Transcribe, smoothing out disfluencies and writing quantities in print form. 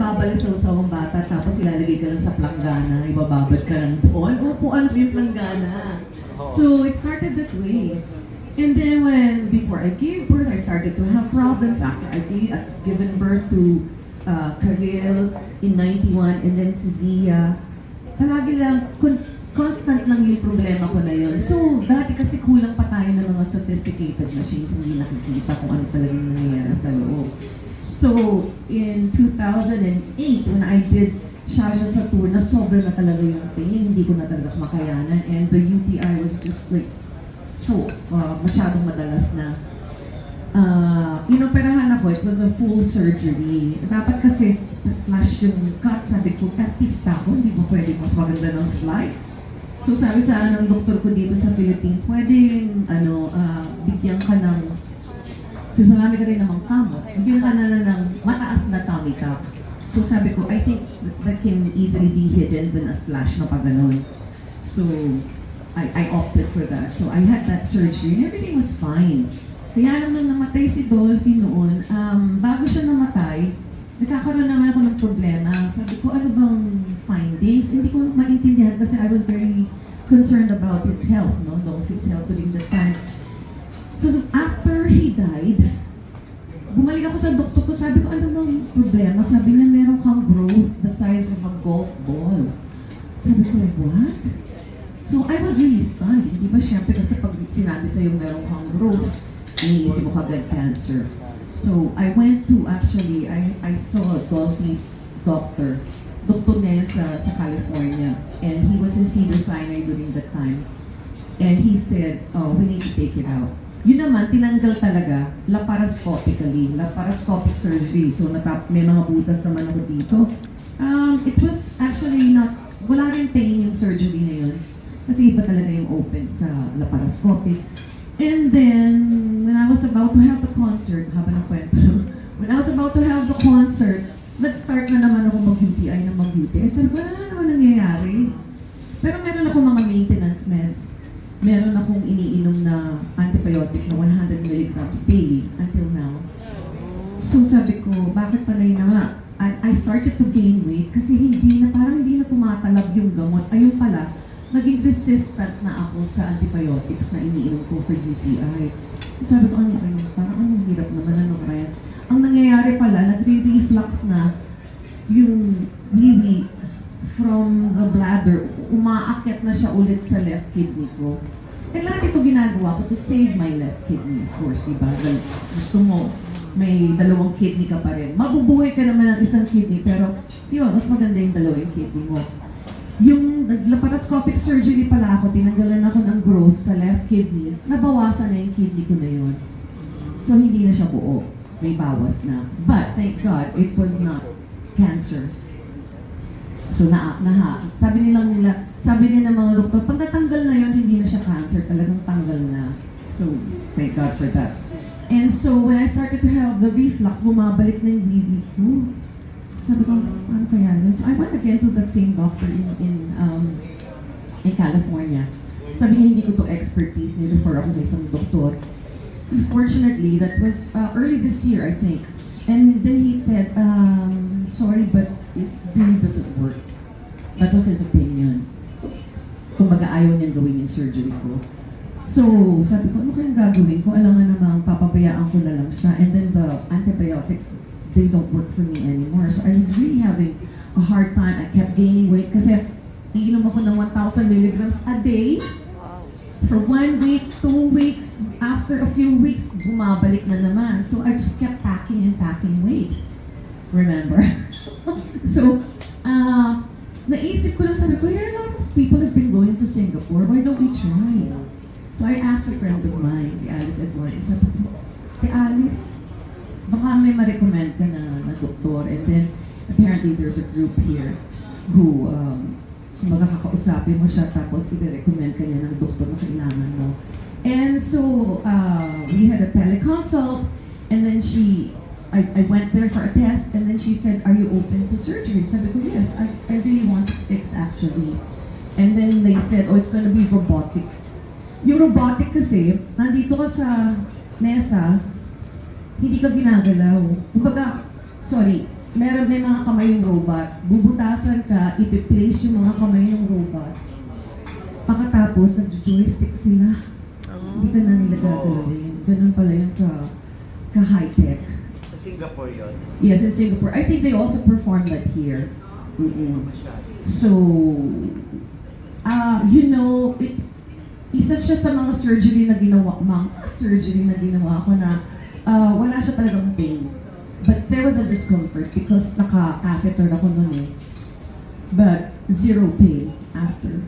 nababalisaw-saw ang bata tapos ilalagay ka lang sa planggana, ibababad ka lang doon. Upuan mo yung planggana. So it started that way. And then before I gave birth, I started to have problems after I given birth to Karel in 91 and then si Zia. Palagi lang, constant lang yung problema ko na yun. So, dati kasi kulang pa tayo ng mga sophisticated machines, hindi nakikita kung ano talagang nangyayari sa loob. So, in 2008, when I did Shasha sa tour, na sobra na talaga yung pain, hindi ko na talaga makayanan, and the UTI was just like, so, masyadong madalas na. Inoperahan ako, it was a full surgery. Dapat kasi slash yung cut, sabi ko, artista ako, hindi mo pwede mas maganda ng slide. So sabi sa ng doktor ko dito sa Philippines, pwedeng bigyan ka ng, so marami ka rin namang kamot, bigyan ka na ng mataas na tummy tuck. So sabi ko, I think that can easily be hidden than a slash na pa ganun. So I opted for that. So I had that surgery and everything was fine. Kaya lang nung namatay si Dolphy noon, bago siya namatay, nagkakaroon naman ako ng problema. Sabi ko, ano bang findings? Hindi ko maintindihan kasi I was very concerned about his health, no? Dolphy's health during that time. So after he died, bumalik ako sa doktor ko, sabi ko, ano bang problema? Sabi niya, meron kang growth the size of a golf ball. Sabi ko, what? So I was really stunned. Hindi ba siyempre kasi pag sinabi sa'yo meron kang growth, iniisip mo kagad cancer. So I went to, actually, I saw Dolphy's doctor. Doktor niya yan sa California. And he was in Cedars-Sinai during that time. And he said, oh, we need to take it out. Yun naman, tinanggal talaga, laparoscopically, laparoscopic surgery. So may mga butas naman ako dito. It was actually not, wala rin pain yung surgery na yun. Kasi iba talaga yung open sa laparoscopic. And then, when I was about to have the concert, when I was about to have the concert, nag-start na naman ako mag-UTI na mag-UTI. Sabi ko, ano naman nangyayari? Pero meron ako mga maintenance meds. Meron akong iniinom na antibiotic na 100 milligrams daily until now. So sabi ko, bakit pala yun na nga? I started to gain weight kasi parang hindi na tumatalab yung gamot. Ayun pala, naging resistant na ako sa antibiotics na iniinom ko for UTI. Sabi ko, parang hirap naman, kaya? Ang nangyayari pala, nagre-reflux na yung wiwi from the bladder, umaakit na siya ulit sa left kidney ko. And lahat ito ginagawa ko to save my left kidney, of course, diba? Gusto mo, may dalawang kidney ka pa rin. Mabubuhay ka naman ng isang kidney, pero diba, mas maganda yung dalawang kidney mo. Yung laparoscopic surgery pala ako, tinanggalan ako ng growth sa left kidney, nabawasan na yung kidney ko na yun. So hindi na siya buo, may bawas na. But thank God, it was not cancer. So sabi nila ng mga doktor, pag natanggal na yun, hindi na siya cancer, talagang tanggal na. So thank God for that. And so when I started to have the reflux, bumabalik na yung BB ko. Sabi ko, ano kaya yun? So I went again to that same doctor in California. Sabi niya, hindi ko to expertise, ni-refer ako sa isang doktor. Unfortunately, that was early this year, I think. And then he said, sorry, but it really doesn't work. That was his opinion. Kumbaga, ayaw niyang gawin yung surgery ko. So, sabi ko, ano kayang gagawin ko? Alam nga namang papabayaan ko na lang siya. And then the antibiotics, they don't work for me anymore. So I was really having a hard time. I kept gaining weight kasi iinom ako ng 1,000 milligrams a day. For 1 week, 2 weeks, after a few weeks, bumabalik na naman. So I just kept packing and packing weight. Remember? So, naisip ko lang, sabi ko, yeah, a lot of people have been going to Singapore. Why don't we try? So I asked a friend of mine, si Alice Eduardo, sabi ko, Alice, baka may ma-recommend ka na doktor, and then apparently there's a group here who magkakausapin mo siya tapos i-recommend ka niya ng doktor na kailangan mo. And so we had a teleconsult, and then I went there for a test, and then she said, are you open to surgery? Sabi ko, yes, I really want to fix actually. And then they said, oh, it's gonna be robotic. Yung robotic kasi, nandito ka sa mesa, hindi ka ginagalaw. Kumbaga, sorry, may mga kamay yung robot, bubutasan ka, ipiplace yung mga kamay ng robot. Pagkatapos, nag-joystick sila. Hindi ka na nila gagalawin. Ganun pala yung ka-high-tech. Sa Singapore yun? Yes, in Singapore. I think they also perform that here. So, you know, isa siya sa mga surgery na ginawa ko na wala siya talagang pain. But there was a discomfort because naka-catheter ako noon eh. But zero pain after.